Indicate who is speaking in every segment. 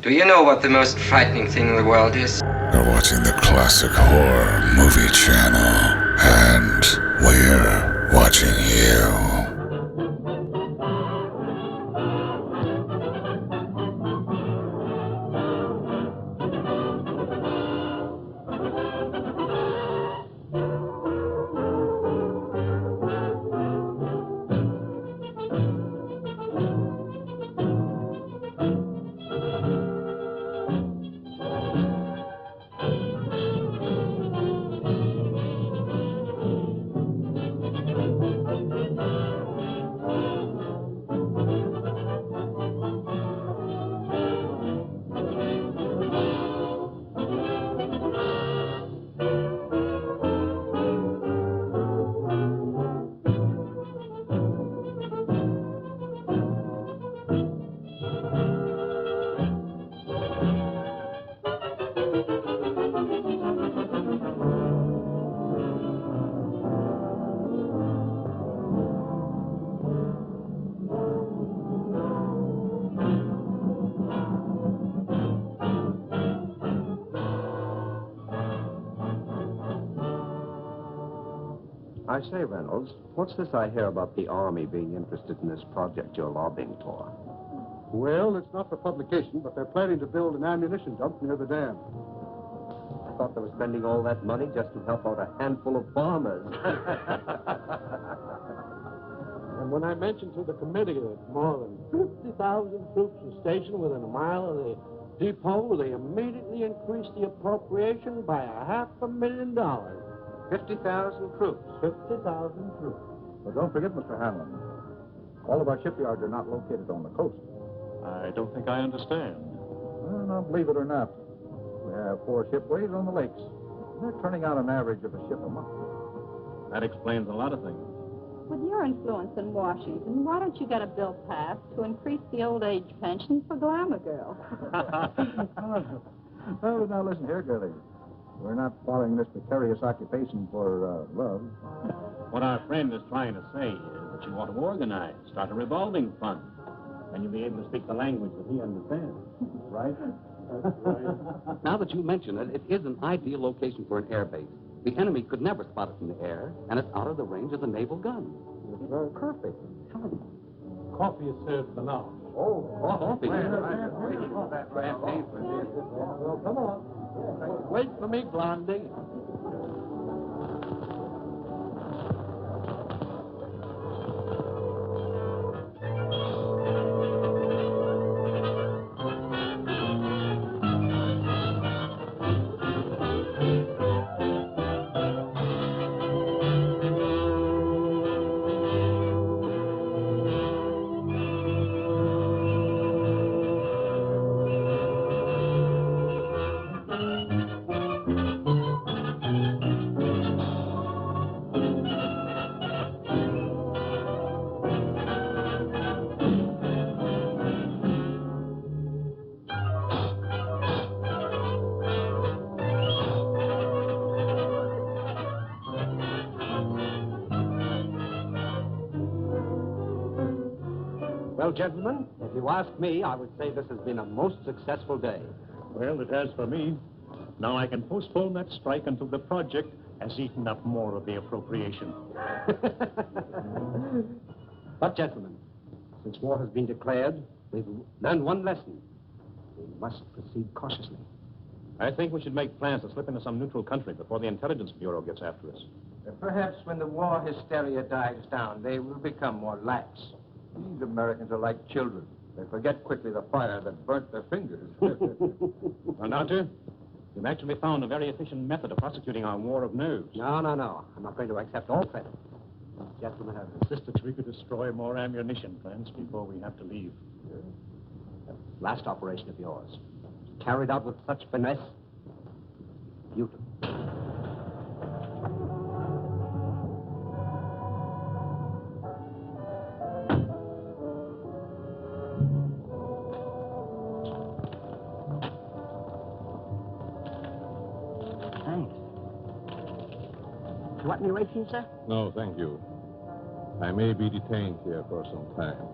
Speaker 1: Do you know what the most frightening thing in the world is?
Speaker 2: You're watching the classic horror movie channel, and we're watching you.
Speaker 3: I say, Reynolds, what's this I hear about the Army being interested in this project you're lobbying for?
Speaker 4: Well, it's not for publication, but they're planning to build an ammunition dump near the dam.
Speaker 3: I thought they were spending all that money just to help out a handful of farmers.
Speaker 4: And when I mentioned to the committee that more than 50,000 troops were stationed within a mile of the depot, they immediately increased the appropriation by $500,000.
Speaker 3: 50,000 troops.
Speaker 4: 50,000 troops.
Speaker 5: But don't forget, Mr. Hanlon, all of our shipyards are not located on the coast.
Speaker 6: I don't think I understand.
Speaker 5: Well, now, believe it or not, we have 4 shipways on the lakes. They're turning out an average of a ship a month.
Speaker 6: That explains a lot of things.
Speaker 7: With your influence in Washington, why don't you get a bill passed to increase the old age pension for glamour girls?
Speaker 5: Oh, now listen here, girlie. We're not following this precarious occupation for love.
Speaker 6: What our friend is trying to say is that you want to organize, start a revolving fund, and you'll be able to speak the language that he understands. Right?
Speaker 3: Now that you mention it, it is an ideal location for an air base. The enemy could never spot it in the air, and it's out of the range of the naval gun. It's perfect.
Speaker 4: Coffee is served for now.
Speaker 3: Coffee.
Speaker 4: Well, come on. Wait for me, Blondie.
Speaker 3: Well, gentlemen, if you ask me, I would say this has been a most successful day.
Speaker 6: Well, it has for me. Now I can postpone that strike until the project has eaten up more of the appropriation.
Speaker 3: But, gentlemen, since war has been declared, we've learned one lesson. We must proceed cautiously.
Speaker 6: I think we should make plans to slip into some neutral country before the Intelligence Bureau gets after us.
Speaker 1: Perhaps when the war hysteria dies down, they will become more lax.
Speaker 5: These Americans are like children. They forget quickly the fire that burnt their fingers.
Speaker 6: Well, Doctor, you've actually found a very efficient method of prosecuting our war of nerves.
Speaker 3: No. I'm not going to accept all credit. These gentlemen have insisted
Speaker 6: We could destroy more ammunition plants before we have to leave.
Speaker 3: the last operation of yours. Carried out with such finesse. Beautiful.
Speaker 8: Thanks. You want any ration, sir?
Speaker 9: No, thank you. I may be detained here for some time.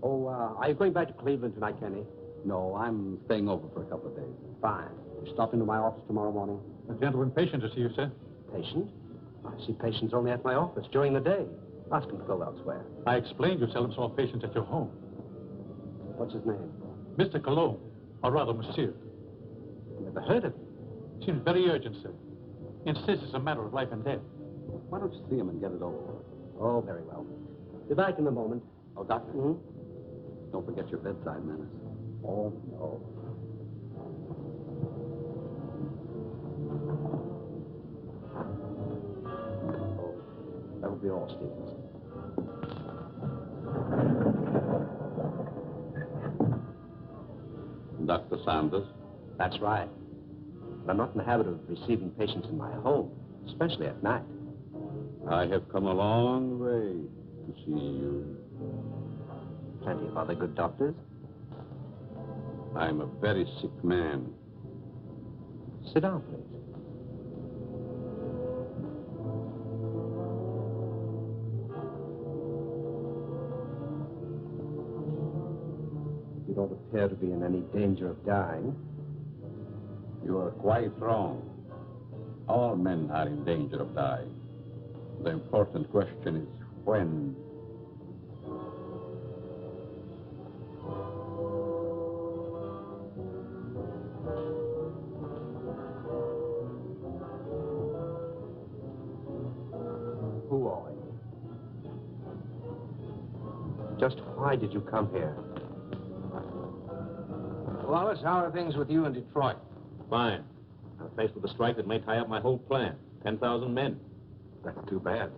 Speaker 10: Oh, are you going back to Cleveland tonight, Kenny?
Speaker 3: No, I'm staying over for a couple of days.
Speaker 10: Fine. You stop into my office tomorrow morning?
Speaker 5: A gentleman patient to see you, sir.
Speaker 10: Patient? I see patients only at my office during the day. Ask him to go elsewhere.
Speaker 5: I explained you seldom saw patients at your home.
Speaker 10: What's his name?
Speaker 5: Mr. Cologne, or rather, monsieur.
Speaker 10: Never heard of him.
Speaker 5: Seems very urgent, sir. Insists it's a matter of life and death.
Speaker 3: Why don't you see him and get it over with?
Speaker 10: Oh, very well. Be back in a moment.
Speaker 3: Oh, Doctor.
Speaker 10: Hmm?
Speaker 3: Don't forget your bedside manners.
Speaker 10: Oh, no. Oh, that'll be all, Stevens.
Speaker 3: Dr. Sanders?
Speaker 10: That's right. But I'm not in the habit of receiving patients in my home, especially at night.
Speaker 3: I have come a long way to see you.
Speaker 10: Plenty of other good doctors.
Speaker 3: I'm a very sick man.
Speaker 10: Sit down, please. You don't appear to be in any danger of dying.
Speaker 3: You are quite wrong. All men are in danger of dying. The important question is when.
Speaker 10: Who are you? Just why did you come here?
Speaker 1: Wallace, how are things with you in Detroit?
Speaker 6: Fine. I'm faced with a strike that may tie up my whole plant. 10,000 men.
Speaker 10: That's too bad.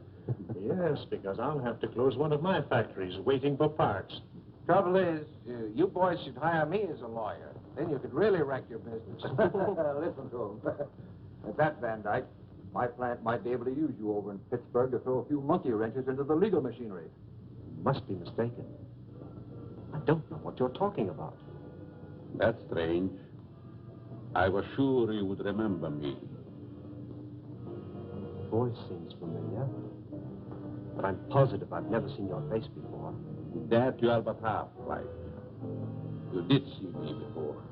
Speaker 4: Yes, because I'll have to close one of my factories waiting for parts.
Speaker 1: Trouble is, you boys should hire me as a lawyer. Then you could really wreck your business.
Speaker 5: Listen to him. At that, Van Dyke, my plant might be able to use you over in Pittsburgh to throw a few monkey wrenches into the legal machinery.
Speaker 10: You must be mistaken. I don't know what you're talking about.
Speaker 3: That's strange. I was sure you would remember me.
Speaker 10: Voice seems familiar, but I'm positive I've never seen your face before.
Speaker 3: That you are but half right. You did see me before.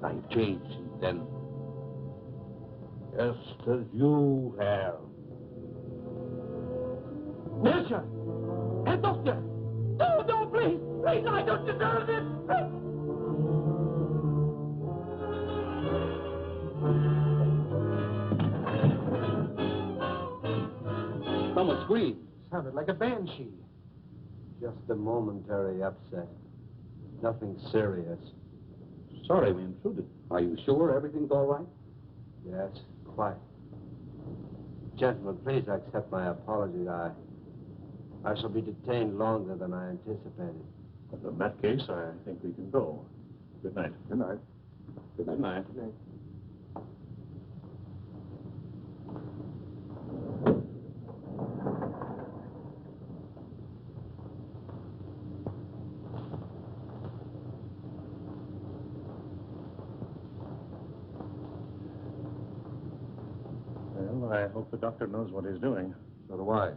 Speaker 3: But I changed since then. Just as you have.
Speaker 10: Monsieur! Herr Doctor! No, no, please! Please, I don't deserve this!
Speaker 3: Someone screamed.
Speaker 1: Sounded like a banshee.
Speaker 10: Just a momentary upset. Nothing serious.
Speaker 3: Sorry we intruded. Are you sure everything's all right?
Speaker 10: Yes, quite. Gentlemen, please accept my apology. I shall be detained longer than I anticipated.
Speaker 4: In that case, I think we can go. Good night.
Speaker 5: Good night.
Speaker 3: Good night.
Speaker 1: Good night.
Speaker 4: Well, I hope the doctor knows what he's doing.
Speaker 5: So do I.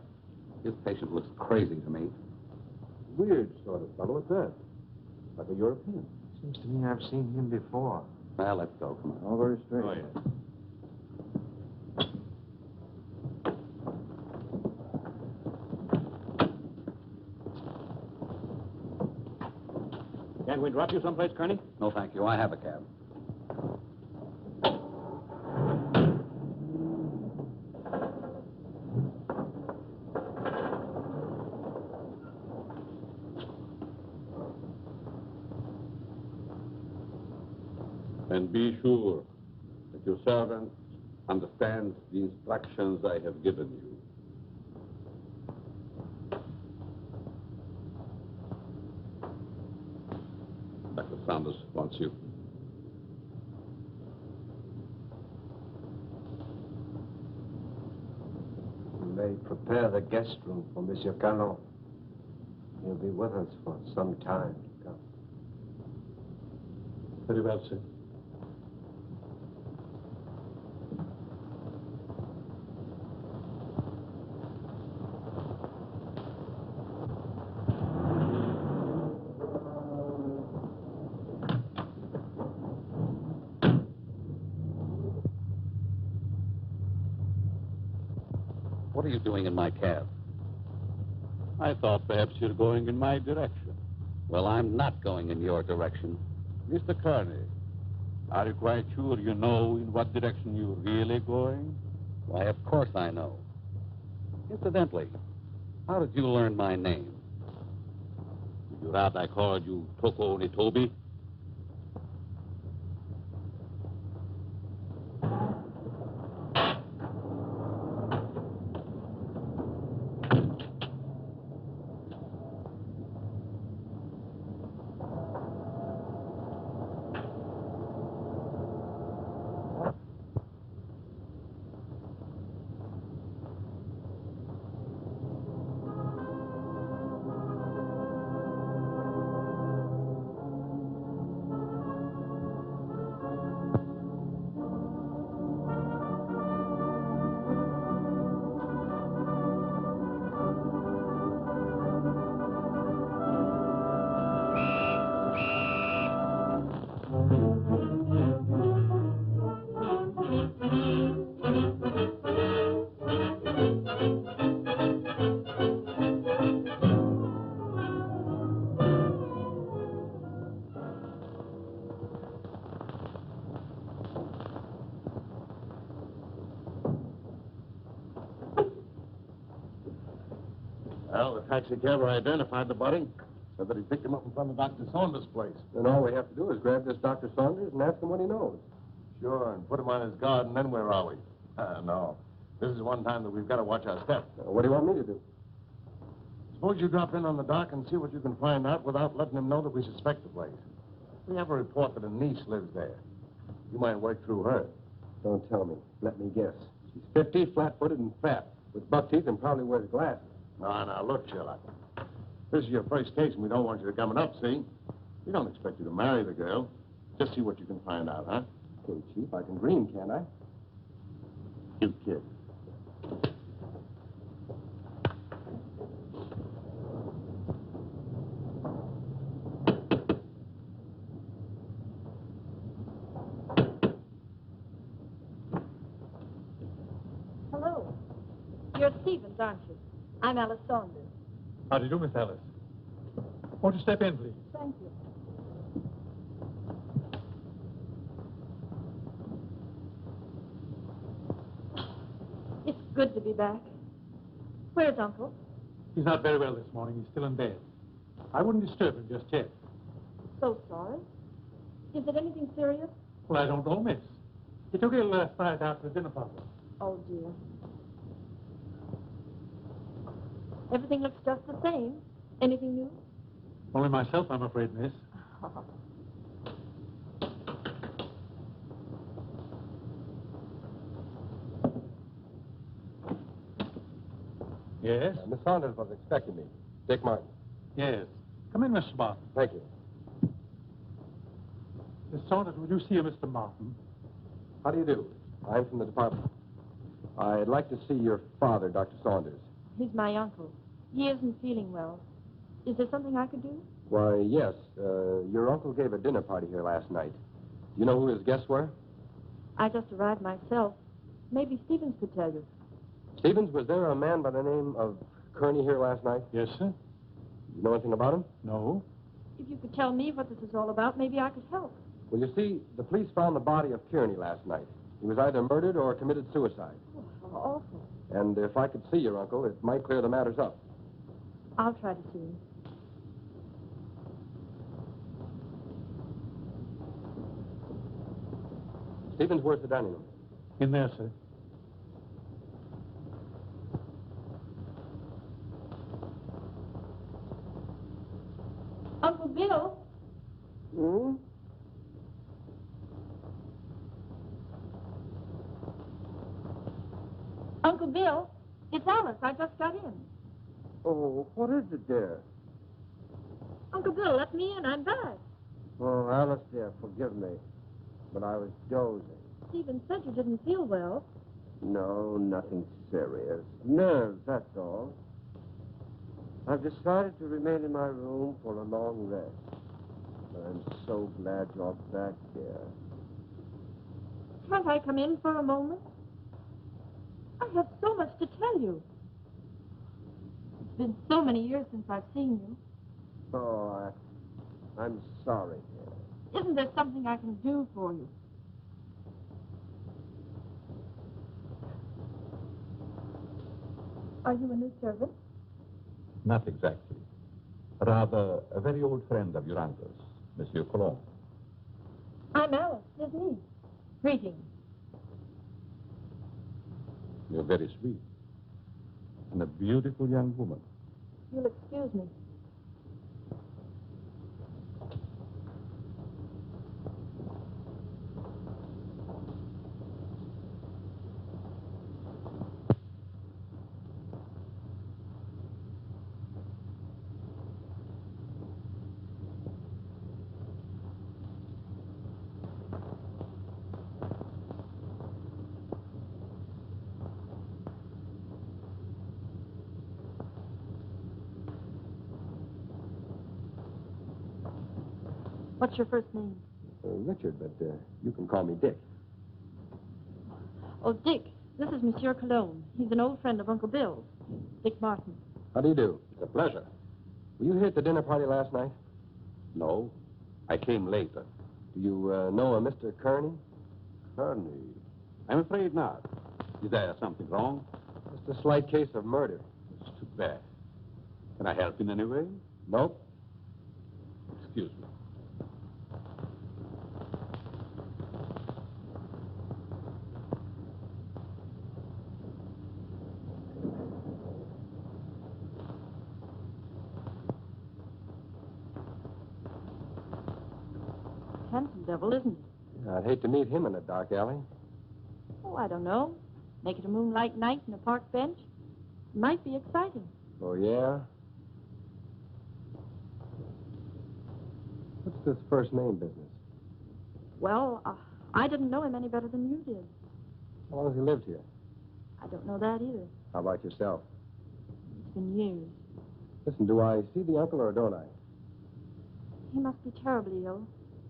Speaker 3: This patient looks crazy to me.
Speaker 5: Weird sort of fellow at that. Like a European.
Speaker 1: Seems to me I've seen him before.
Speaker 3: Well, let's go. Come on.
Speaker 5: All very strange.
Speaker 4: Oh, yeah.
Speaker 6: Can't we drop you someplace, Kearney?
Speaker 3: No, thank you. I have a cab. And be sure that your servant understands the instructions I have given you. Dr. Sanders wants you.
Speaker 10: You may prepare the guest room for Monsieur Callon. He'll be with us for some time to come.
Speaker 5: Very well, sir.
Speaker 3: What are you doing in my cab?
Speaker 4: I thought perhaps you're going in my direction.
Speaker 3: Well, I'm not going in your direction.
Speaker 4: Mr. Kearney, are you quite sure you know in what direction you're really going?
Speaker 3: Why, of course I know. Incidentally, how did you learn my name?
Speaker 4: Did you rather I called you Toko Nitobi?
Speaker 9: Well, the taxi cabber identified the body. Said that he picked him up in front of Dr. Saunders' place.
Speaker 10: Then all we have to do is grab this Dr. Saunders and ask him what he knows.
Speaker 9: Sure, and put him on his guard, and then where are we? No. This is one time that we've got to watch our step.
Speaker 10: What do you want me to do?
Speaker 9: Suppose you drop in on the dock and see what you can find out without letting him know that we suspect the place. We have a report that a niece lives there. You might work through her.
Speaker 10: Don't tell me. Let me guess. She's 50, flat-footed, and fat, with buck teeth and probably wears glasses.
Speaker 9: Now, look, Sherlock. This is your first case, and we don't want you to come up, see? We don't expect you to marry the girl. Just see what you can find out, huh?
Speaker 10: Okay, Chief, I can dream, can't I?
Speaker 9: You kid.
Speaker 11: Hello. You're Stevens, aren't you? I'm Alice Saunders.
Speaker 12: How do you do, Miss Alice? Won't you step in, please?
Speaker 11: Thank you. It's good to be back. Where's Uncle?
Speaker 12: He's not very well this morning. He's still in bed. I wouldn't disturb him just yet.
Speaker 11: So sorry. Is it anything serious?
Speaker 12: Well, I don't know, miss. He took ill last night after the dinner party.
Speaker 11: Oh, dear. Everything looks just the same. Anything new?
Speaker 12: Only myself, I'm afraid, miss. Yes?
Speaker 10: Miss Saunders was expecting me. Dick Martin.
Speaker 12: Yes. Come in, Mr. Martin.
Speaker 10: Thank you.
Speaker 12: Miss Saunders, would you see a Mr. Martin?
Speaker 10: How do you do? I'm from the department. I'd like to see your father, Dr. Saunders.
Speaker 11: He's my uncle. He isn't feeling well. Is there something I could do?
Speaker 10: Why, yes. Your uncle gave a dinner party here last night. Do you know who his guests were?
Speaker 11: I just arrived myself. Maybe Stevens could tell you.
Speaker 10: Stevens, was there a man by the name of Kearney here last night?
Speaker 12: Yes, sir.
Speaker 10: You know anything about him?
Speaker 12: No.
Speaker 11: If you could tell me what this is all about, maybe I could help.
Speaker 10: Well, you see, the police found the body of Kearney last night. He was either murdered or committed suicide.
Speaker 11: Oh, how awful.
Speaker 10: And if I could see your uncle, it might clear the matters up.
Speaker 11: I'll try to see him.
Speaker 10: Stevens, where's the dining room?
Speaker 12: In there, sir.
Speaker 11: Uncle Bill?
Speaker 10: Hmm?
Speaker 11: Uncle Bill, it's Alice. I just got in.
Speaker 10: Oh, what is it, dear?
Speaker 11: Uncle Bill, let me in. I'm back.
Speaker 10: Oh, Alice, dear, forgive me. But I was dozing.
Speaker 11: Stephen said you didn't feel well.
Speaker 10: No, nothing serious. Nerves, that's all. I've decided to remain in my room for a long rest. But I'm so glad you're back, dear.
Speaker 11: Can't I come in for a moment? I have so much to tell you. It's been so many years since I've seen you.
Speaker 10: Oh, I'm sorry, dear.
Speaker 11: Isn't there something I can do for you? Are you a new servant?
Speaker 13: Not exactly. Rather, a very old friend of your uncle's, Monsieur Cologne.
Speaker 11: I'm Alice, his niece. Greetings.
Speaker 13: You're very sweet. And a beautiful young woman.
Speaker 11: You'll excuse me. What's your first name?
Speaker 14: Richard, but you can call me Dick.
Speaker 11: Oh, Dick. This is Monsieur Cologne. He's an old friend of Uncle Bill's. Dick Martin.
Speaker 14: How do you do?
Speaker 13: It's a pleasure.
Speaker 14: Were you here at the dinner party last night?
Speaker 13: No, I came later.
Speaker 14: Do you know a Mr. Kearney?
Speaker 13: Kearney? I'm afraid not. Is there something wrong?
Speaker 14: Just a slight case of murder.
Speaker 13: It's too bad. Can I help in any way?
Speaker 14: Nope.
Speaker 13: Excuse me.
Speaker 11: Handsome devil, isn't he?
Speaker 14: I'd hate to meet him in a dark alley.
Speaker 11: Oh, I don't know. Make it a moonlight night in a park bench. Might be exciting.
Speaker 14: Oh, yeah? What's this first name business?
Speaker 11: Well, I didn't know him any better than you did.
Speaker 14: How long has he lived here?
Speaker 11: I don't know that either.
Speaker 14: How about yourself?
Speaker 11: It's been years.
Speaker 14: Listen, do I see the uncle or don't I?
Speaker 11: He must be terribly ill.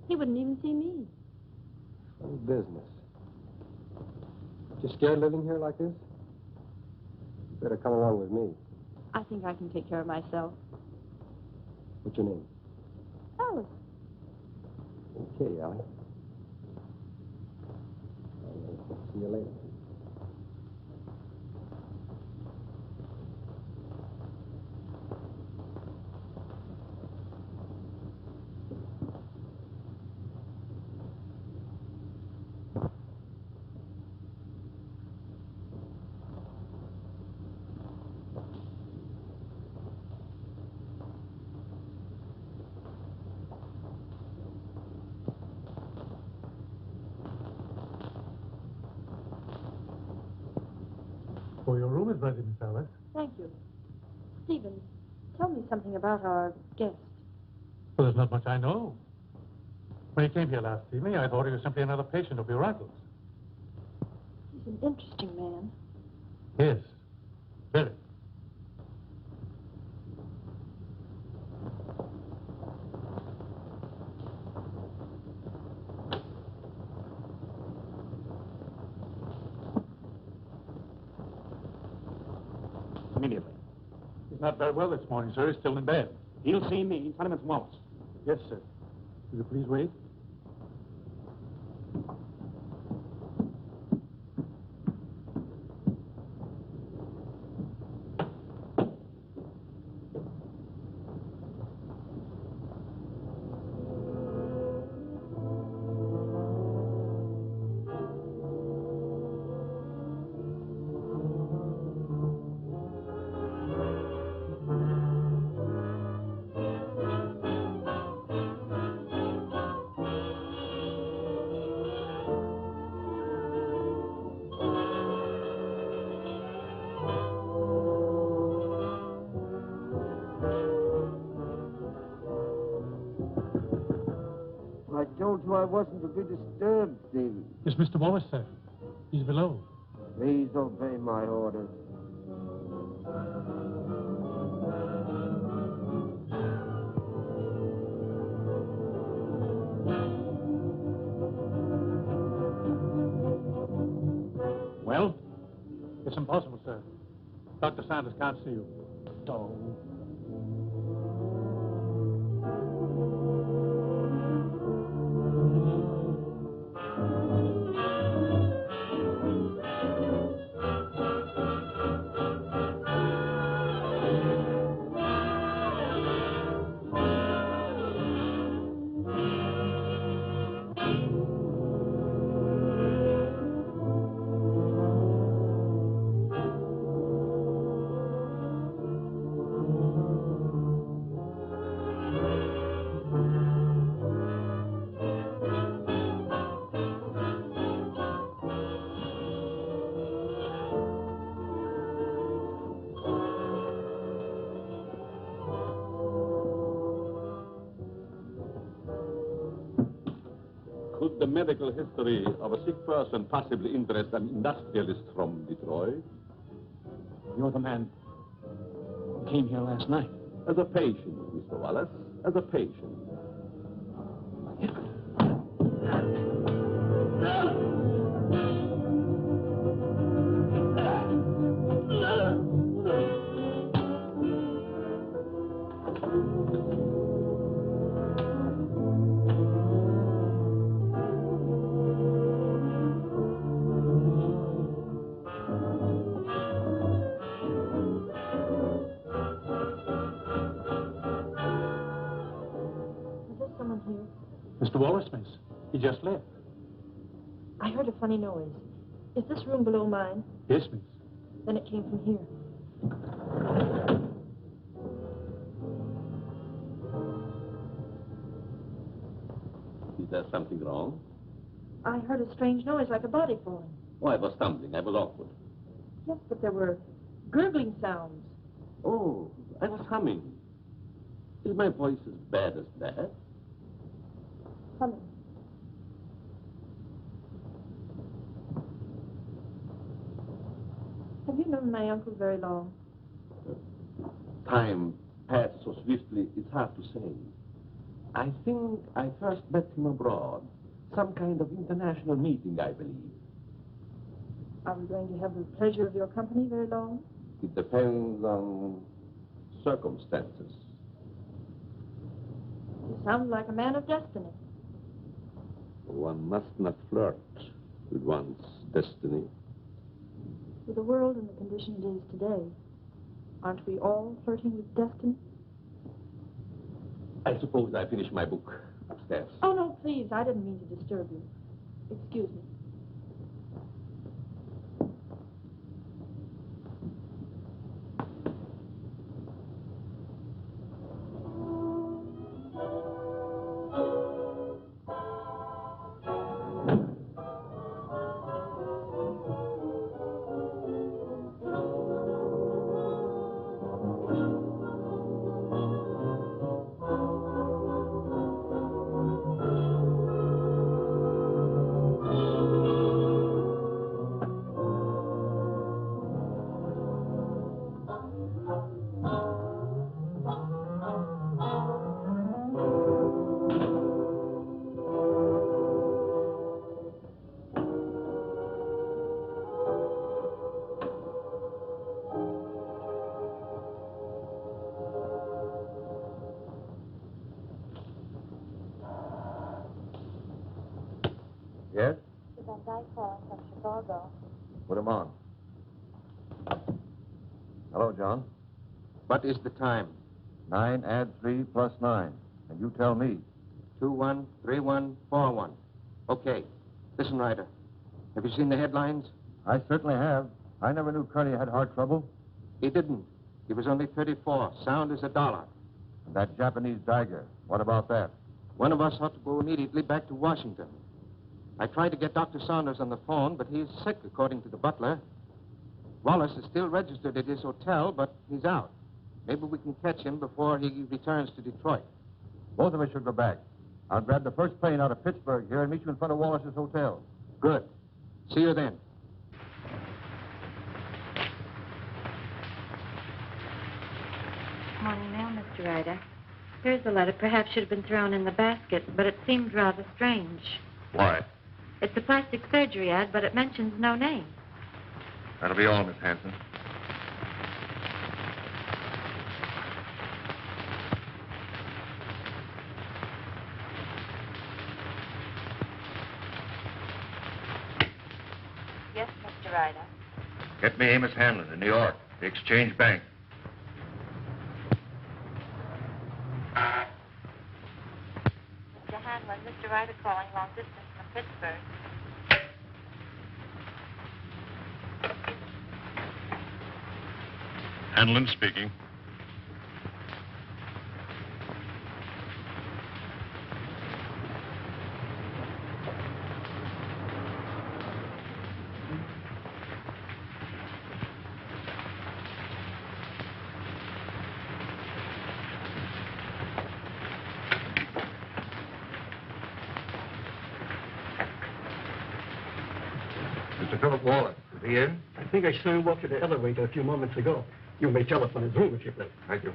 Speaker 11: He wouldn't even see me.
Speaker 14: Funny business. You scared living here like this? You better come along with me.
Speaker 11: I think I can take care of myself.
Speaker 14: What's your name?
Speaker 11: Alice.
Speaker 14: Okay, Allie. I'll see you later.
Speaker 12: Oh, your room is ready, Miss Alice.
Speaker 11: Thank you. Stephen, tell me something about our guest.
Speaker 12: Well, there's not much I know. When he came here last evening, I thought he was simply another patient of your uncle's.
Speaker 11: He's an interesting man.
Speaker 12: Yes, very.
Speaker 6: Immediately.
Speaker 12: He's not very well this morning, sir. He's still in bed.
Speaker 6: He'll see me. Tell him it's Wallace.
Speaker 12: Yes, sir. Will you please wait?
Speaker 10: I told you I wasn't to be disturbed, Stephen.
Speaker 12: It's Mr. Wallace, sir. He's below.
Speaker 10: Please obey my orders.
Speaker 6: Well?
Speaker 12: It's impossible, sir. Dr. Sanders can't see you.
Speaker 4: Presto.
Speaker 13: Could the medical history of a sick person possibly interest an industrialist from Detroit?
Speaker 6: You're the man who came here last night.
Speaker 13: As a patient, Mr. Wallace, as a patient.
Speaker 12: Mr. Wallace, miss. He just left.
Speaker 11: I heard a funny noise. Is this room below mine?
Speaker 12: Yes, miss.
Speaker 11: Then it came from here.
Speaker 3: Is there something wrong?
Speaker 11: I heard a strange noise like a body falling.
Speaker 3: Oh, I was stumbling. I was awkward.
Speaker 11: Yes, but there were gurgling sounds.
Speaker 3: Oh, I was humming. Is my voice as bad as that?
Speaker 11: Humming. Have you known my uncle very long?
Speaker 3: Time passed so swiftly, it's hard to say. I think I first met him abroad. Some kind of international meeting, I believe.
Speaker 11: Are we going to have the pleasure of your company very long?
Speaker 3: It depends on circumstances.
Speaker 11: You sound like a man of destiny.
Speaker 3: One must not flirt with one's destiny.
Speaker 11: With the world and the condition it is today, aren't we all flirting with destiny?
Speaker 3: I suppose I finished my book upstairs.
Speaker 11: Oh, no, please. I didn't mean to disturb you. Excuse me.
Speaker 5: Yes?
Speaker 15: Van Dyke calling from Chicago.
Speaker 5: Put him on. Hello, John.
Speaker 1: What is the time?
Speaker 5: 9 add 3 plus 9. And you tell me.
Speaker 1: 213141. Okay. Listen, Ryder. Have you seen the headlines?
Speaker 5: I certainly have. I never knew Curly had heart trouble.
Speaker 1: He didn't. He was only 34. Sound as a dollar.
Speaker 5: And that Japanese dagger. What about that?
Speaker 1: One of us ought to go immediately back to Washington. I tried to get Dr. Saunders on the phone, but he's sick, according to the butler. Wallace is still registered at his hotel, but he's out. Maybe we can catch him before he returns to Detroit.
Speaker 5: Both of us should go back. I'll grab the first plane out of Pittsburgh here and meet you in front of Wallace's hotel.
Speaker 1: Good. See you then.
Speaker 15: Morning mail, Mr. Ryder. Here's the letter. Perhaps should have been thrown in the basket, but it seemed rather strange.
Speaker 9: Why?
Speaker 15: It's a plastic surgery ad, but it mentions no name.
Speaker 9: That'll be all, Miss Hanson.
Speaker 15: Ryder.
Speaker 5: Get me Amos Hanlon in New York, the Exchange Bank.
Speaker 15: Mr. Hanlon, Mr. Ryder calling long distance from Pittsburgh.
Speaker 16: Hanlon speaking.
Speaker 5: Mr. Philip Wallace, is he in?
Speaker 17: I think I saw him walk to the elevator a few moments ago. You may telephone his room if you please.
Speaker 5: Thank you.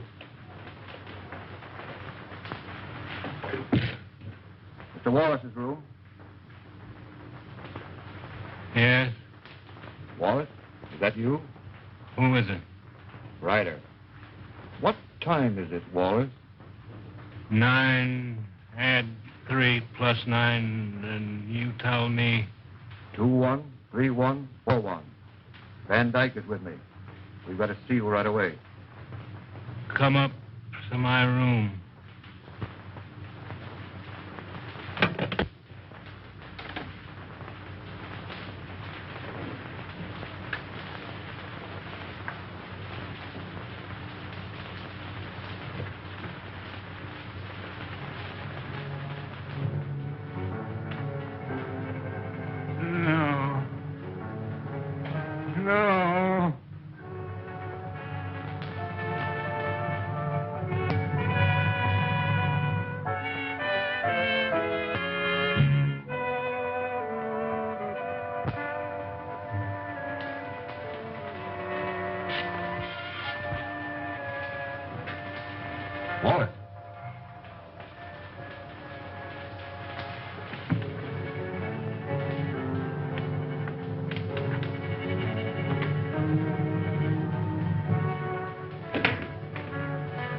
Speaker 5: Mr. Wallace's room.
Speaker 6: Yes?
Speaker 5: Wallace, is that you?
Speaker 6: Who is it?
Speaker 5: Ryder. What time is it, Wallace?
Speaker 6: 9, add 3 plus 9, and you tell me...
Speaker 5: 213141. Van Dyke is with me. We've got to see you right away.
Speaker 6: Come up to my room. No.
Speaker 5: Wallace.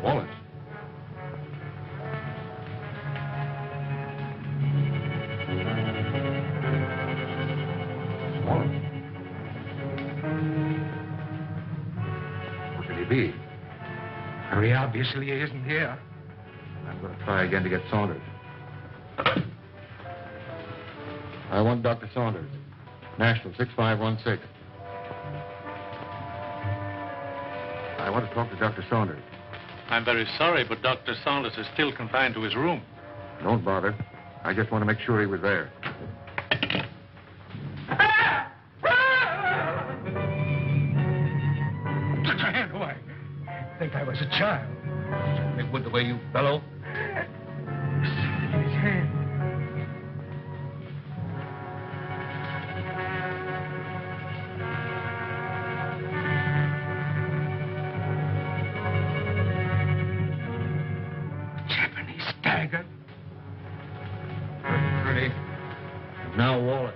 Speaker 5: Wallace. Wallace. Where could he be?
Speaker 17: Very obviously he isn't here.
Speaker 5: I'm going to try again to get Saunders. I want Dr. Saunders. National 6516. I want to talk to Dr. Saunders.
Speaker 12: I'm very sorry, but Dr. Saunders is still confined to his room.
Speaker 5: Don't bother. I just want to make sure he was there.
Speaker 17: Put your hand away. I think I was a child.
Speaker 5: It would the way you bellow.
Speaker 17: His hand. Japanese dagger.
Speaker 5: Pretty. Now Wallace.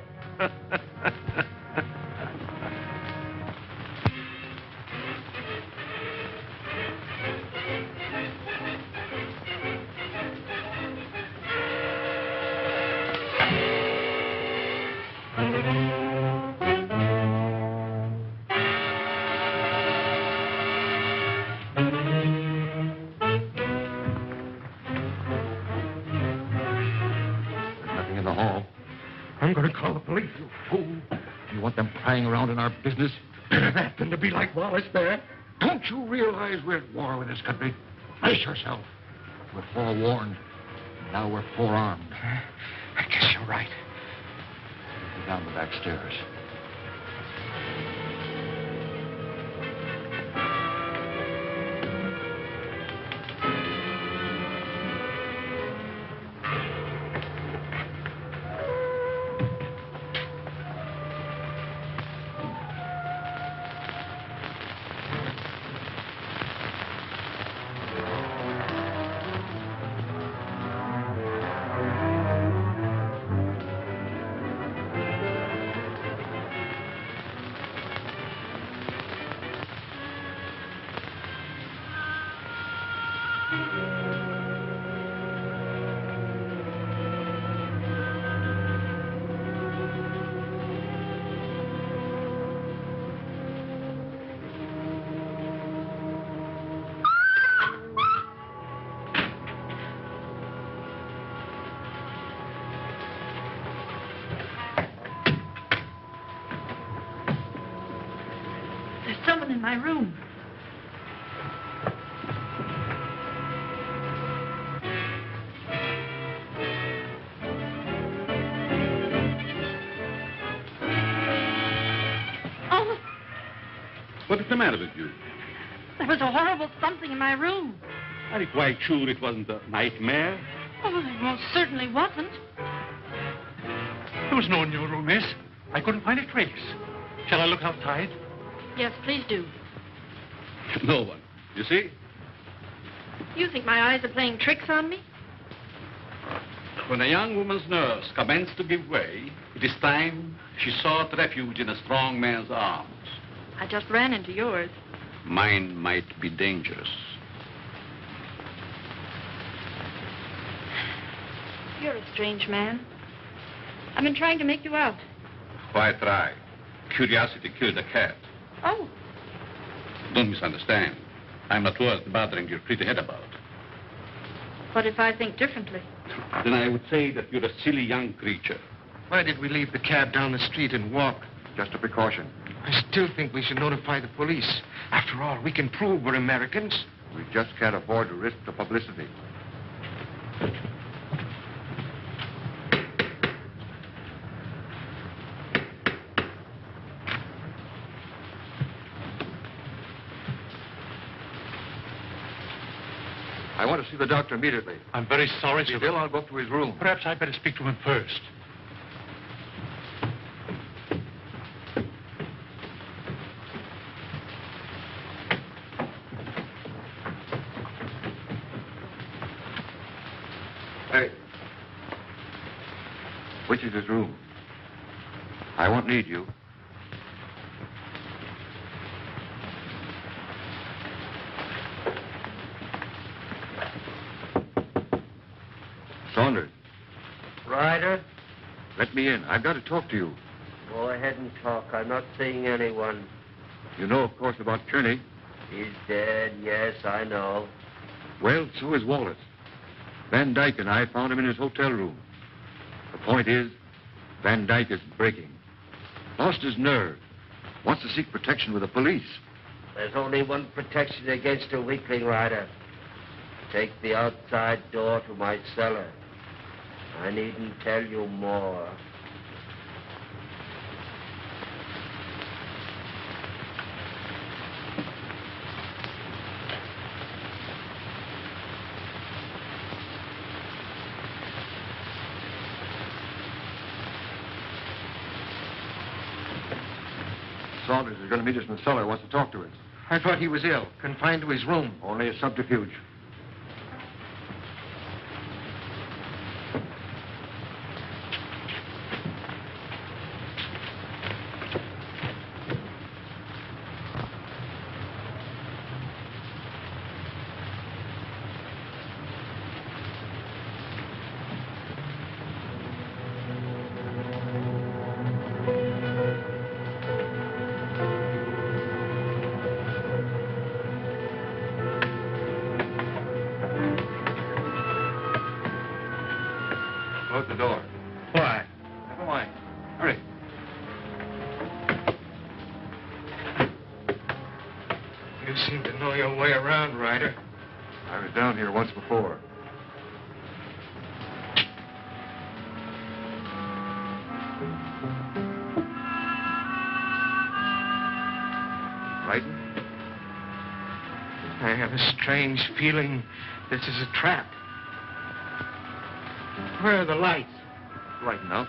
Speaker 5: Nothing in the hall.
Speaker 17: I'm going to call the police, you fool.
Speaker 5: You want them prying around in our business?
Speaker 17: Better that than to be like Wallace there.
Speaker 5: Don't you realize we're at war with this country? Brace yourself. We're forewarned. Now we're forearmed.
Speaker 17: I guess you're right.
Speaker 5: Go down the back stairs.
Speaker 15: in my room. Oh,
Speaker 13: What is the matter with you?
Speaker 15: there was a horrible something in my room.
Speaker 13: Are you quite sure it wasn't a nightmare?
Speaker 15: Oh, it most certainly wasn't.
Speaker 12: There was no one in your room, miss. I couldn't find a trace. Shall I look outside?
Speaker 15: Yes, please do.
Speaker 13: No one. You see?
Speaker 15: You think my eyes are playing tricks on me?
Speaker 13: When a young woman's nerves commence to give way, it is time she sought refuge in a strong man's arms.
Speaker 15: I just ran into yours.
Speaker 13: Mine might be dangerous.
Speaker 15: You're a strange man. I've been trying to make you out.
Speaker 13: Why try? Curiosity killed a cat.
Speaker 15: Oh,
Speaker 13: Don't misunderstand. I'm not worth bothering your pretty head about.
Speaker 15: what if I think differently?
Speaker 13: Then I would say that you're a silly young creature.
Speaker 1: Why did we leave the cab down the street and walk?
Speaker 5: Just a precaution.
Speaker 1: I still think we should notify the police. After all, we can prove we're Americans.
Speaker 5: We just can't afford to risk the publicity. I want to see the doctor immediately.
Speaker 12: I'm very sorry,
Speaker 5: If
Speaker 12: sir.
Speaker 5: he's ill, I'll go up to his room.
Speaker 12: Perhaps I'd better speak to him first.
Speaker 5: Hey. Which is his room? I won't need you. Saunders,
Speaker 10: Ryder,
Speaker 5: let me in. I've got to talk to you.
Speaker 10: go ahead and talk. I'm not seeing anyone.
Speaker 5: You know, of course, about Kearney.
Speaker 10: He's dead, yes, I know.
Speaker 5: Well, so is Wallace. Van Dyke and I found him in his hotel room. The point is, Van Dyke is breaking. Lost his nerve. Wants to seek protection with the police.
Speaker 10: There's only one protection against a weakling, Ryder. Take the outside door to my cellar. I needn't tell you more.
Speaker 5: Saunders is going to meet us in the cellar. Wants to talk to us.
Speaker 1: I thought he was ill, confined to his room.
Speaker 5: Only a subterfuge. Close the door.
Speaker 1: Why?
Speaker 5: Never mind. Hurry.
Speaker 1: You seem to know your way around, Ryder.
Speaker 5: I was down here once before. Frightened?
Speaker 1: I have a strange feeling this is a trap. Where are the lights?
Speaker 5: Right enough.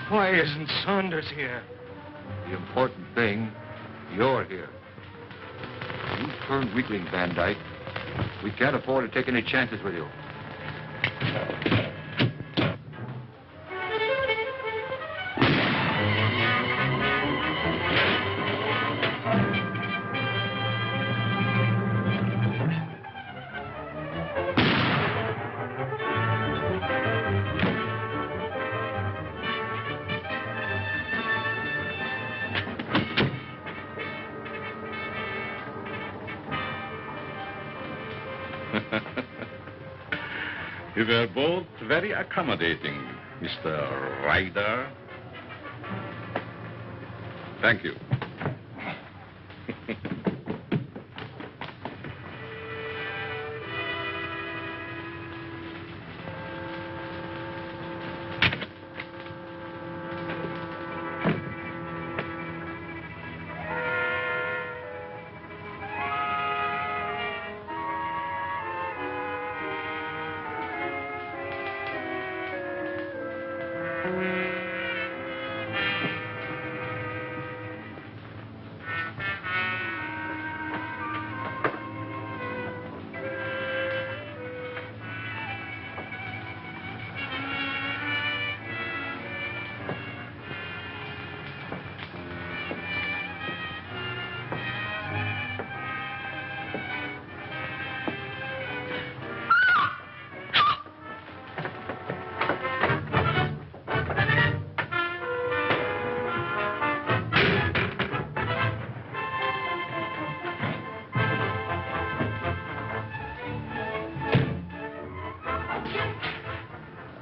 Speaker 1: Why isn't Saunders here?
Speaker 5: The important thing, you're here. You turned weakling, Van Dyke. We can't afford to take any chances with you.
Speaker 13: You were both very accommodating, Mr. Ryder. Thank you.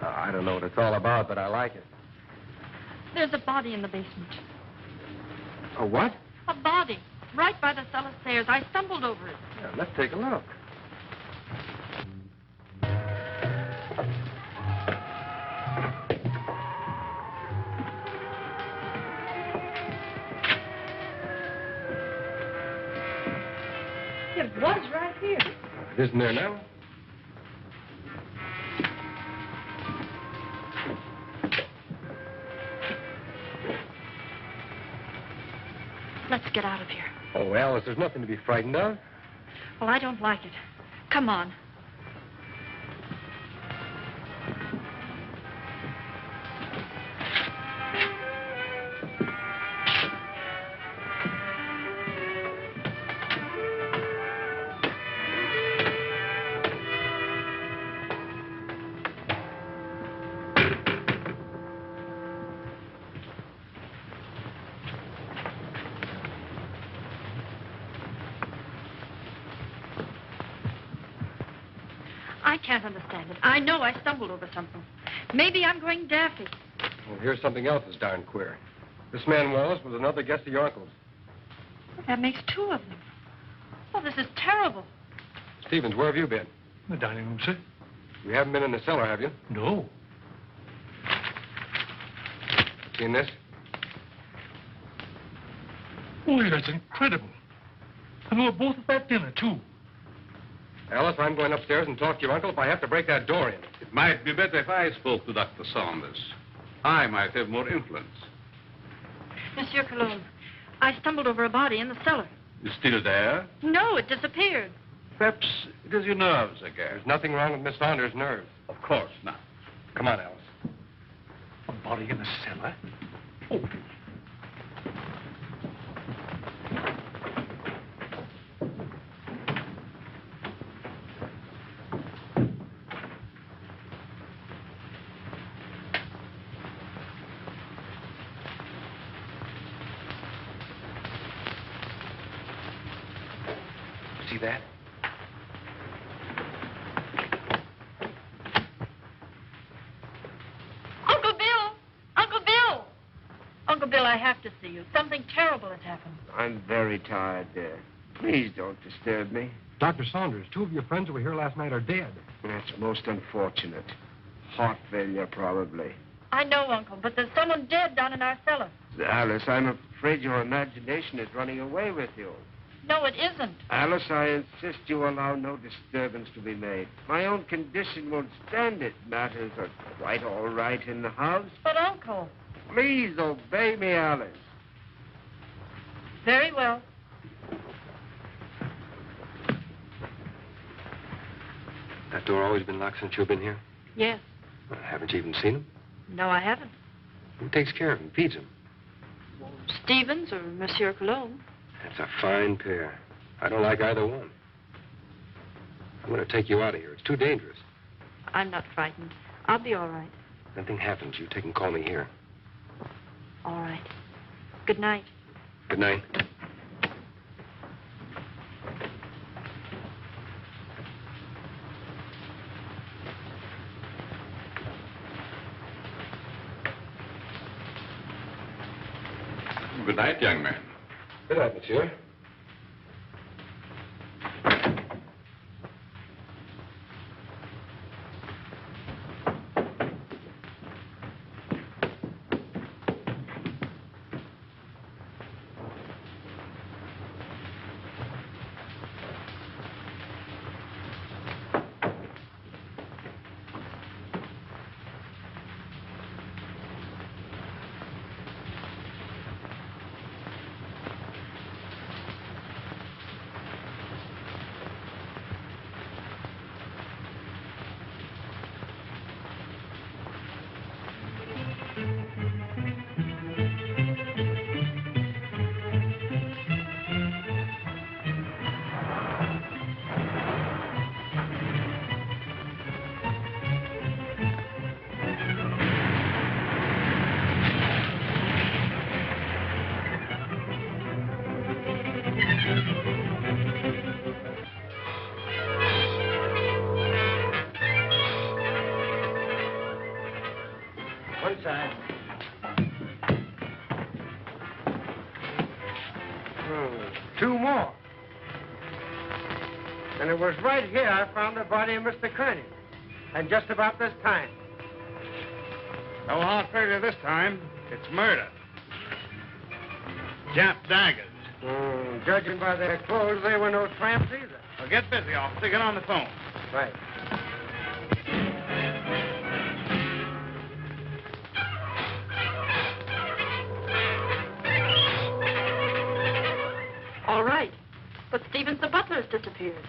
Speaker 14: I don't know what it's all about, but I like it.
Speaker 11: There's a body in the basement.
Speaker 14: A what?
Speaker 11: A body. Right by the cellar stairs. I stumbled over it.
Speaker 14: Yeah, let's take a look.
Speaker 11: It was right here.
Speaker 14: It isn't there now?
Speaker 11: Let's get out of here.
Speaker 14: Oh, Alice, there's nothing to be frightened of.
Speaker 11: Well, I don't like it. Come on. I can't understand it. I know I stumbled over something. Maybe I'm going daffy.
Speaker 14: Well, here's something else that's darn queer. This man Wallace was another guest of your uncle's.
Speaker 11: That makes two of them. Oh, this is terrible.
Speaker 14: Stevens, where have you been?
Speaker 12: The dining room, sir.
Speaker 14: You haven't been in the cellar, have you?
Speaker 12: No.
Speaker 14: Seen this?
Speaker 12: Boy, that's incredible. And we were both at that dinner, too.
Speaker 14: Alice, I'm going upstairs and talk to your uncle if I have to break that door in.
Speaker 13: It might be better if I spoke to Dr. Saunders. I might have more influence.
Speaker 11: Monsieur Cologne, I stumbled over a body in the cellar.
Speaker 13: It's still there?
Speaker 11: No, it disappeared.
Speaker 13: Perhaps it is your nerves again.
Speaker 14: There's nothing wrong with Miss Saunders' nerves.
Speaker 13: Of course not.
Speaker 14: Come on, Alice.
Speaker 12: A body in the cellar? Oh.
Speaker 14: See that?
Speaker 11: Uncle Bill! Uncle Bill! Uncle Bill, I have to see you. Something terrible has happened.
Speaker 10: I'm very tired, dear. Please don't disturb me.
Speaker 14: Dr. Saunders, two of your friends who were here last night are dead.
Speaker 10: That's most unfortunate. Heart failure, probably.
Speaker 11: I know, Uncle, but there's someone dead down in our cellar.
Speaker 10: Alice, I'm afraid your imagination is running away with you.
Speaker 11: No, it isn't.
Speaker 10: Alice, I insist you allow no disturbance to be made. My own condition won't stand it. Matters are quite all right in the house.
Speaker 11: But, Uncle...
Speaker 10: Please obey me, Alice.
Speaker 11: Very well.
Speaker 14: That door always been locked since you've been here?
Speaker 11: Yes.
Speaker 14: Well, haven't you even seen him?
Speaker 11: No, I haven't.
Speaker 14: Who takes care of him, feeds him?
Speaker 11: Stevens or Monsieur Cologne.
Speaker 14: That's a fine pair. I don't like either one. I'm going to take you out of here. It's too dangerous.
Speaker 11: I'm not frightened. I'll be all right.
Speaker 14: If anything happens, you take and call me here.
Speaker 11: All right. Good night.
Speaker 14: Good night.
Speaker 13: Good night, young man.
Speaker 14: Good night, monsieur.
Speaker 10: One side. Two more. And it was right here I found the body of Mr. Kearney. And just about this time.
Speaker 13: No hard failure this time. It's murder. Jap daggers.
Speaker 10: Judging by their clothes, they were no tramps either.
Speaker 13: Well, get busy, officer. Get on the phone.
Speaker 10: Right.
Speaker 11: All right. But Stevens, the butler, has disappeared.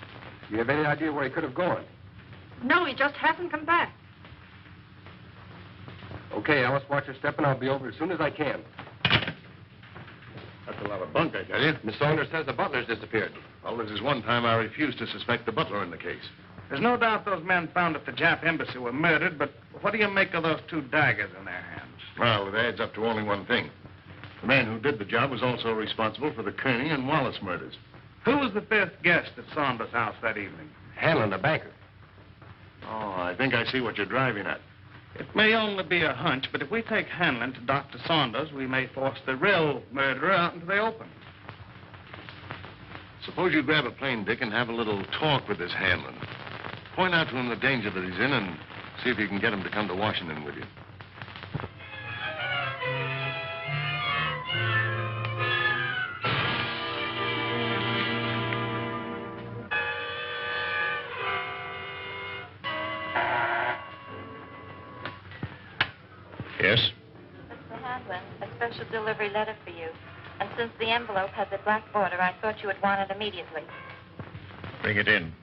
Speaker 14: You have any idea where he could have gone?
Speaker 11: No, he just hasn't come back.
Speaker 14: Okay, Alice, watch your step, and I'll be over as soon as I can.
Speaker 5: That's a lot of bunk, I tell you.
Speaker 14: Miss Saunders says the butler's disappeared.
Speaker 5: Well, this is one time I refused to suspect the butler in the case.
Speaker 13: There's no doubt those men found at the Jap embassy were murdered, but what do you make of those two daggers in their hands?
Speaker 5: Well, it adds up to only one thing. The man who did the job was also responsible for the Kearney and Wallace murders.
Speaker 13: Who was the fifth guest at Saunders' house that evening?
Speaker 14: Hanlon, the banker.
Speaker 5: Oh, I think I see what you're driving at.
Speaker 13: It may only be a hunch, but if we take Hanlon to Dr. Saunders, we may force the real murderer out into the open.
Speaker 5: Suppose you grab a plane, Dick, and have a little talk with this Hanlon. Point out to him the danger that he's in and see if you can get him to come to Washington with you. Yes?
Speaker 15: Mr. Hanlon, a special delivery letter for you. And since the envelope has a black border, I thought you would want it immediately.
Speaker 5: Bring it in.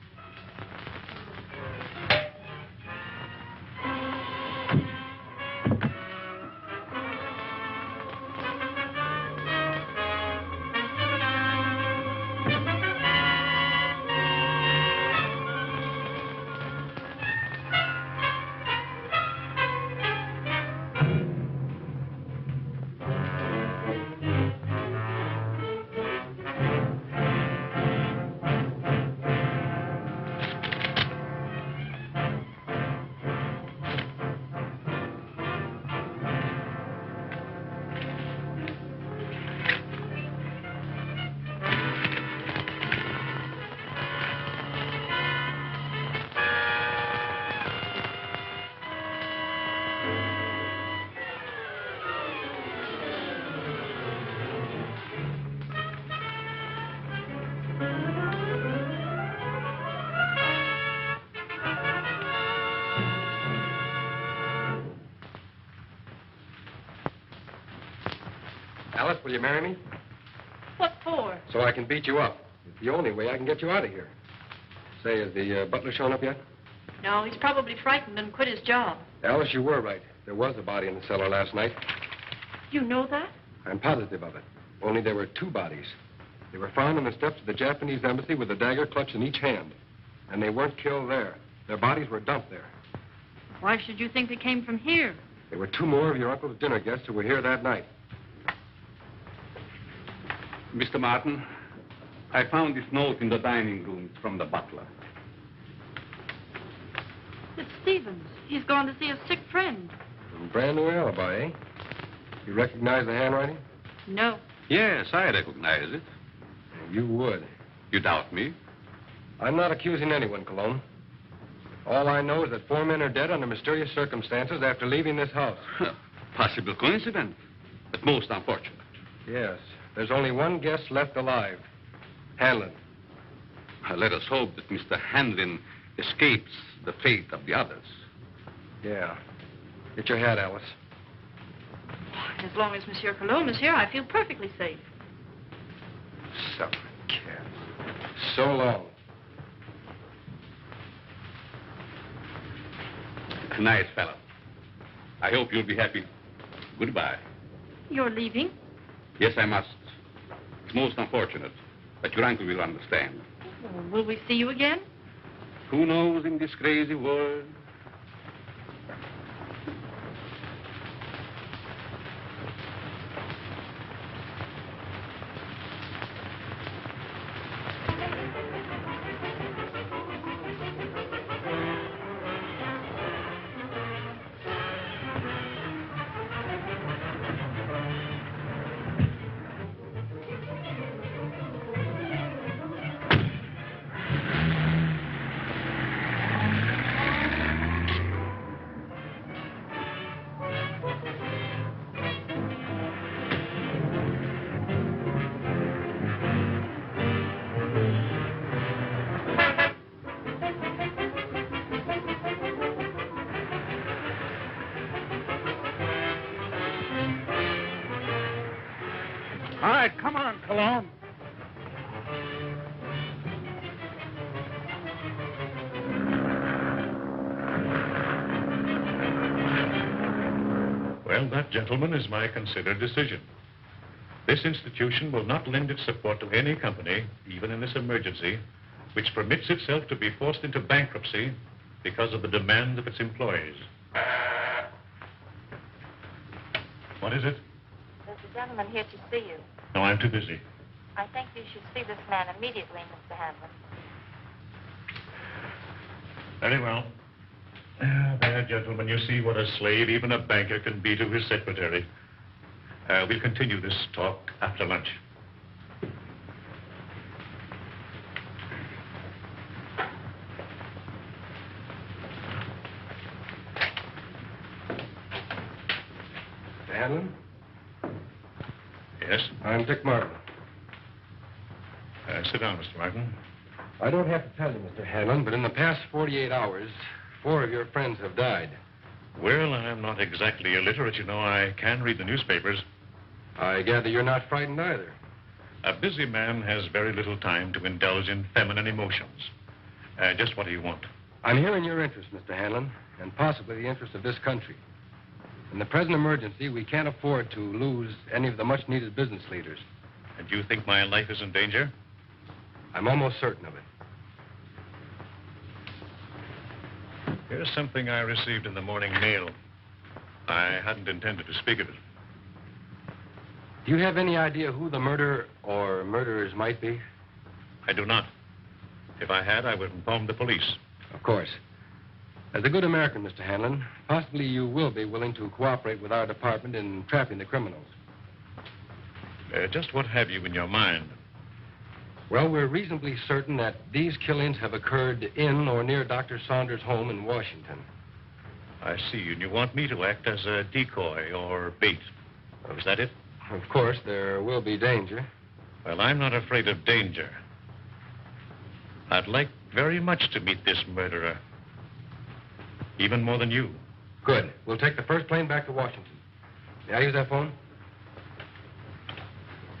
Speaker 14: Alice, will you marry me?
Speaker 11: What for?
Speaker 14: So I can beat you up. It's the only way I can get you out of here. Say, has the butler shown up yet?
Speaker 11: No, he's probably frightened and quit his job.
Speaker 14: Alice, you were right. There was a body in the cellar last night.
Speaker 11: You know that?
Speaker 14: I'm positive of it. Only there were two bodies. They were found on the steps of the Japanese embassy with a dagger clutched in each hand. And they weren't killed there. Their bodies were dumped there.
Speaker 11: Why should you think they came from here?
Speaker 14: There were two more of your uncle's dinner guests who were here that night.
Speaker 13: Mr. Martin, I found this note in the dining room from the butler.
Speaker 11: It's Stevens. He's gone to see a sick friend.
Speaker 14: A brand new alibi, eh? You recognize the handwriting?
Speaker 11: No.
Speaker 13: Yes, I recognize it.
Speaker 14: You would.
Speaker 13: You doubt me?
Speaker 14: I'm not accusing anyone, Cologne. All I know is that 4 men are dead under mysterious circumstances after leaving this house.
Speaker 13: Possible coincidence, but most unfortunate.
Speaker 14: Yes. There's only one guest left alive. Hanlon.
Speaker 13: Let us hope that Mr. Hanlon escapes the fate of the others.
Speaker 14: Yeah. Get your hat, Alice.
Speaker 11: As long as Monsieur Cologne is here, I feel perfectly safe.
Speaker 14: Suffering cat. So long.
Speaker 13: Nice fellow. I hope you'll be happy. Goodbye.
Speaker 11: You're leaving?
Speaker 13: Yes, I must. It's most unfortunate, but your uncle will understand.
Speaker 11: Will we see you again?
Speaker 13: Who knows in this crazy world?
Speaker 6: All right, come on, Cologne.
Speaker 12: Well, that, gentlemen, is my considered decision. This institution will not lend its support to any company, even in this emergency, which permits itself to be forced into bankruptcy because of the demands of its employees. What is it?
Speaker 15: There's a gentleman here to see you.
Speaker 12: No, I'm too busy.
Speaker 15: I think you should see this man immediately, Mr. Hanlon.
Speaker 12: Very well. There, gentlemen, you see what a slave even a banker can be to his secretary. We'll continue this talk after lunch.
Speaker 14: Mr. Hanlon?
Speaker 12: Yes?
Speaker 14: I'm Dick Martin.
Speaker 12: Sit down, Mr. Martin.
Speaker 14: I don't have to tell you, Mr. Hanlon, but in the past 48 hours, 4 of your friends have died.
Speaker 12: Well, I'm not exactly illiterate, you know. I can read the newspapers.
Speaker 14: I gather you're not frightened either.
Speaker 12: A busy man has very little time to indulge in feminine emotions. Just what do you want?
Speaker 14: I'm here in your interest, Mr. Hanlon, and possibly the interest of this country. In the present emergency, we can't afford to lose any of the much-needed business leaders.
Speaker 12: And you think my life is in danger?
Speaker 14: I'm almost certain of it.
Speaker 12: Here's something I received in the morning mail. I hadn't intended to speak of it.
Speaker 14: Do you have any idea who the murderer or murderers might be?
Speaker 12: I do not. If I had, I would inform the police.
Speaker 14: Of course. As a good American, Mr. Hanlon, possibly you will be willing to cooperate with our department in trapping the criminals.
Speaker 12: Just what have you in your mind?
Speaker 14: Well, we're reasonably certain that these killings have occurred in or near Dr. Saunders' home in Washington.
Speaker 12: I see, and you want me to act as a decoy or bait. Is that it?
Speaker 14: Of course, there will be danger.
Speaker 12: Well, I'm not afraid of danger. I'd like very much to meet this murderer. Even more than you.
Speaker 14: Good. We'll take the first plane back to Washington. May I use that phone?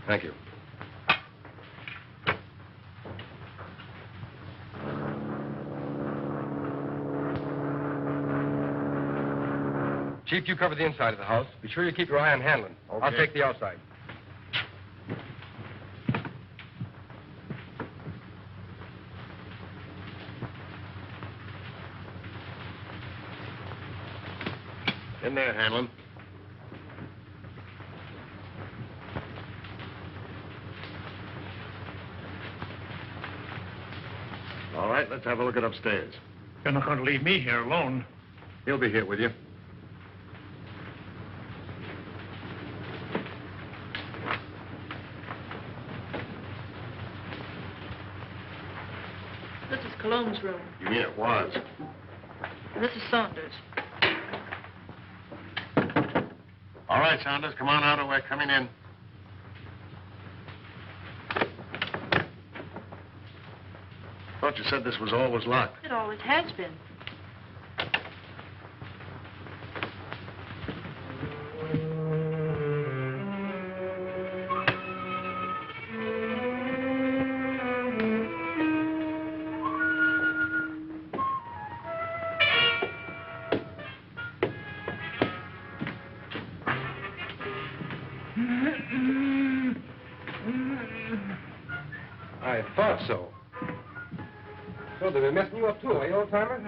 Speaker 14: Thank you. Chief, you cover the inside of the house. Be sure you keep your eye on Hanlon.
Speaker 9: Okay.
Speaker 14: I'll take the outside.
Speaker 9: In there, Hanlon. All right, let's have a look at upstairs.
Speaker 12: You're not going to leave me here alone.
Speaker 9: He'll be here with you.
Speaker 11: This is Cologne's room.
Speaker 9: You mean it was?
Speaker 11: And this is Saunders.
Speaker 9: All right, Saunders, come on out or we're coming in. Thought you said this was always locked.
Speaker 11: It always has been.
Speaker 14: I thought so. So they've been messing you up, too, you old-timer?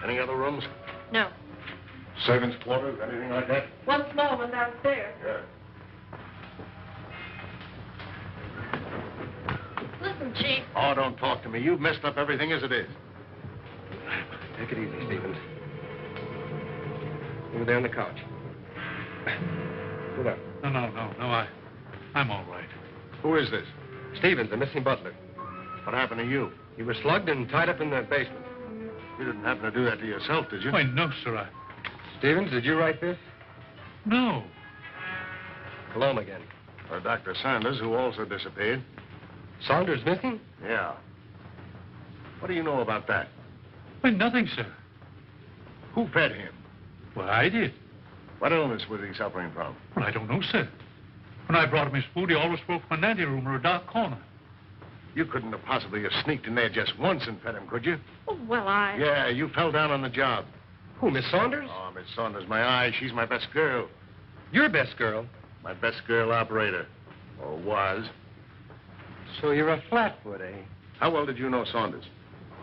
Speaker 9: Any other rooms?
Speaker 11: No.
Speaker 9: Servants' quarters, anything like that?
Speaker 11: One small one downstairs.
Speaker 9: Yeah.
Speaker 11: Listen, Chief.
Speaker 9: Oh, don't talk to me. You've messed up everything as it is.
Speaker 14: Take it easy, Stevens. Over there on the couch. Sit up.
Speaker 12: No, I'm all right.
Speaker 9: Who is this?
Speaker 14: Stevens, the missing butler.
Speaker 9: What happened to you?
Speaker 14: He was slugged and tied up in the basement.
Speaker 9: You didn't happen to do that to yourself, did you?
Speaker 12: Why, no, sir.
Speaker 14: Stevens, did you write this?
Speaker 12: No.
Speaker 14: Cologne again.
Speaker 9: Or Dr. Saunders, who also disappeared.
Speaker 14: Saunders missing?
Speaker 9: Yeah. What do you know about that?
Speaker 12: Why, nothing, sir.
Speaker 9: Who fed him?
Speaker 12: Well, I did.
Speaker 9: What illness was he suffering from?
Speaker 12: Well, I don't know, sir. When I brought him his food, he always spoke from an anteroom or a dark corner.
Speaker 9: You couldn't have possibly have sneaked in there just once and fed him, could you?
Speaker 11: Oh, well, I...
Speaker 9: Yeah, you fell down on the job.
Speaker 14: Who, Miss Saunders?
Speaker 9: Oh, Miss Saunders, my eye. She's my best girl.
Speaker 14: Your best girl?
Speaker 9: My best girl operator. Or was.
Speaker 14: So you're a flatfoot, eh?
Speaker 9: How well did you know Saunders?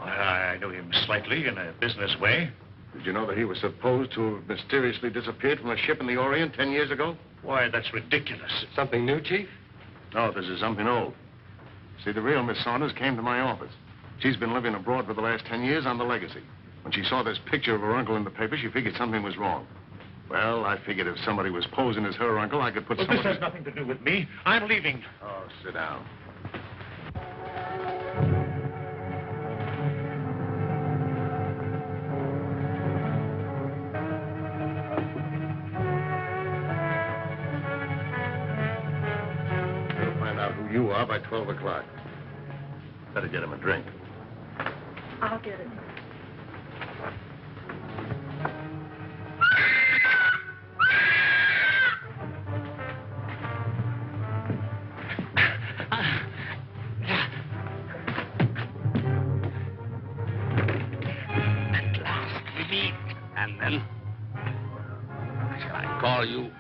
Speaker 12: I knew him slightly in a business way.
Speaker 9: Did you know that he was supposed to have mysteriously disappeared from a ship in the Orient 10 years ago?
Speaker 12: Why, that's ridiculous.
Speaker 14: Something new, Chief?
Speaker 9: No, this is something old. See, the real Miss Saunders came to my office. She's been living abroad for the last 10 years on the legacy. When she saw this picture of her uncle in the paper, she figured something was wrong. Well, I figured if somebody was posing as her uncle, I could put
Speaker 12: Well,
Speaker 9: someone...
Speaker 12: this has nothing to do with me. I'm leaving.
Speaker 9: Oh, sit down. We'll find out who you are by 12 o'clock. Better get him a drink.
Speaker 11: I'll get it.
Speaker 13: At last we meet. And then, shall I call you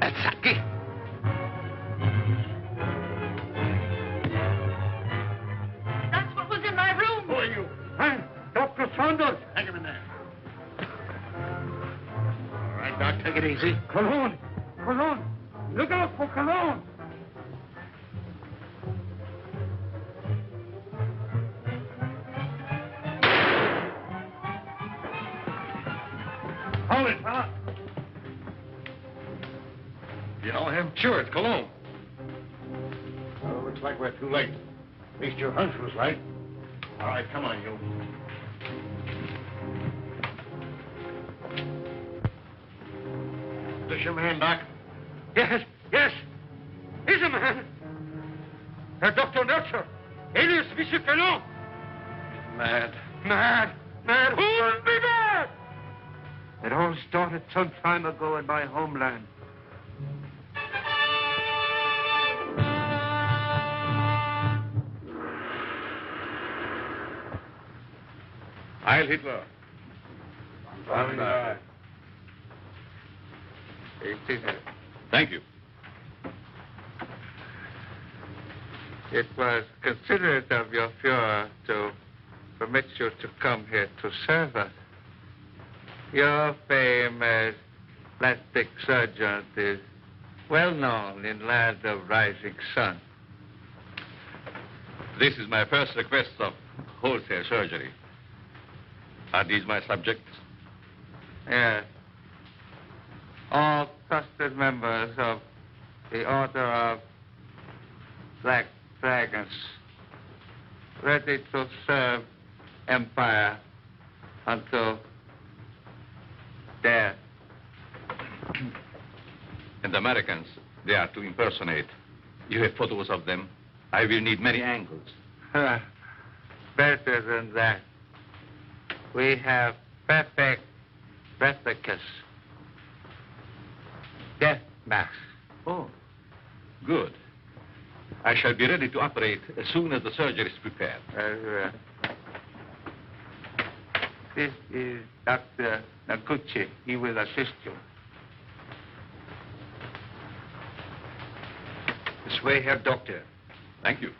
Speaker 13: Atsaki?
Speaker 11: That's what was in my room.
Speaker 9: Who are you? I'm Dr. Saunders. Hang him in there. All right, Doc, take it easy.
Speaker 4: Cologne! Cologne! Look out for Cologne!
Speaker 9: Hold it, fella.
Speaker 14: You know him? Sure, it's Cologne.
Speaker 9: Well, looks like we're too late. At least your hunch was right. All right, come on, you. This your man, Doc?
Speaker 4: Yes, yes. He's a man. Dr. Nurture. Alias Monsieur Cologne.
Speaker 14: Mad.
Speaker 4: Mad. Mad. Who would be mad? It all started some time ago in my homeland.
Speaker 5: Heil Hitler. Thank you.
Speaker 16: It was considerate of your Fuhrer to permit you to come here to serve us. Your fame as plastic surgeon is well known in land of rising sun.
Speaker 13: This is my first request of wholesale surgery. Are these my subjects?
Speaker 16: Yes. All trusted members of the Order of Black Dragons, ready to serve Empire until death.
Speaker 13: And the Americans, they are to impersonate. You have photos of them. I will need many angles.
Speaker 16: Better than that. We have perfect replicas. Death masks.
Speaker 13: Oh, good. I shall be ready to operate as soon as the surgery is prepared.
Speaker 16: This is Dr. Naguchi. He will assist you.
Speaker 14: This way, Herr Doctor.
Speaker 13: Thank you.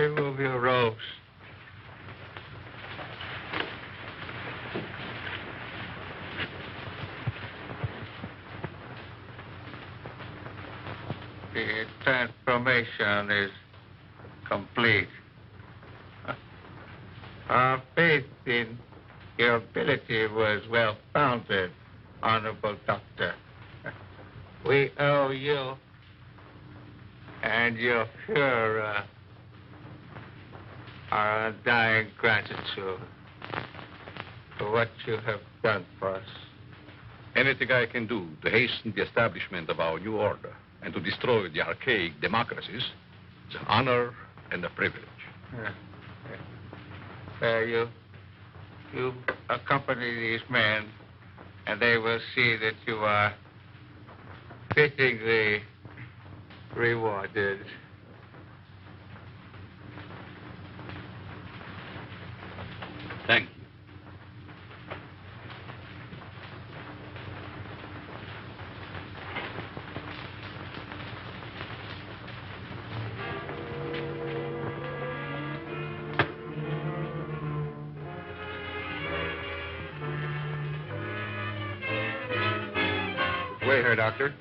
Speaker 16: Remove your robes. The transformation is complete. Our faith in your ability was well founded, Honorable Doctor. We owe you and your Fuhrer our undying gratitude for what you have done for us.
Speaker 13: Anything I can do to hasten the establishment of our new order and to destroy the archaic democracies is an honor and a privilege.
Speaker 16: You accompany these men, and they will see that you are fittingly rewarded.
Speaker 13: Thank you.
Speaker 14: Wait here, Doctor.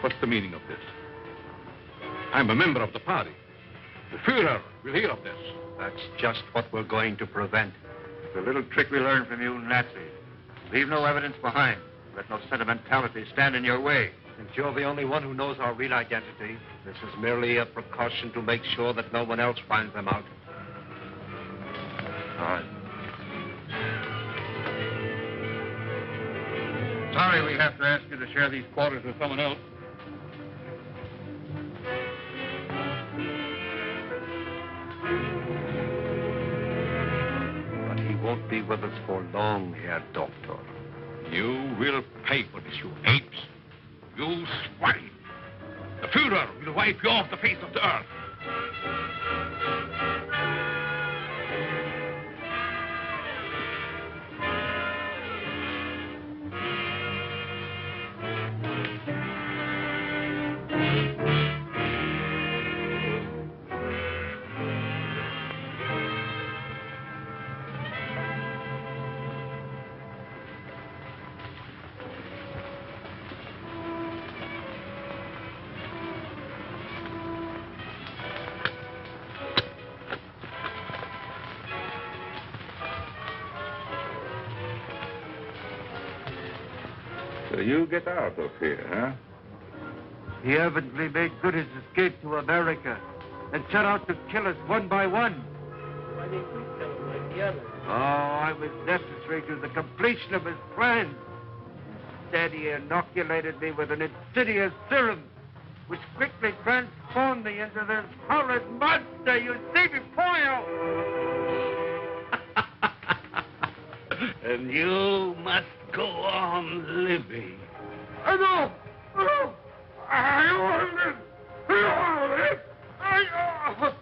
Speaker 13: What's the meaning of this? I'm a member of the party. The Fuhrer will hear of this.
Speaker 5: That's just what we're going to prevent. The little trick we learned from you Nazis. Leave no evidence behind. Let no sentimentality stand in your way.
Speaker 18: Since you're the only one who knows our real identity, this is merely a precaution to make sure that no one else finds them out.
Speaker 5: All right. Sorry we have to ask you to share these quarters with someone else.
Speaker 18: But he won't be with us for long, Herr Doctor.
Speaker 13: You will pay for this, you apes. You swine. The Fuhrer will wipe you off the face of the earth.
Speaker 16: So you get out of here, huh?
Speaker 10: He evidently made good his escape to America and set out to kill us one by one.
Speaker 4: Why didn't you kill him like the others?
Speaker 10: Oh, I was necessary to the completion of his plan. Instead, he inoculated me with an insidious serum, which quickly transformed me into this horrid monster you see before you.
Speaker 13: And you must go on living.
Speaker 10: No! No! I want to live! I want to live!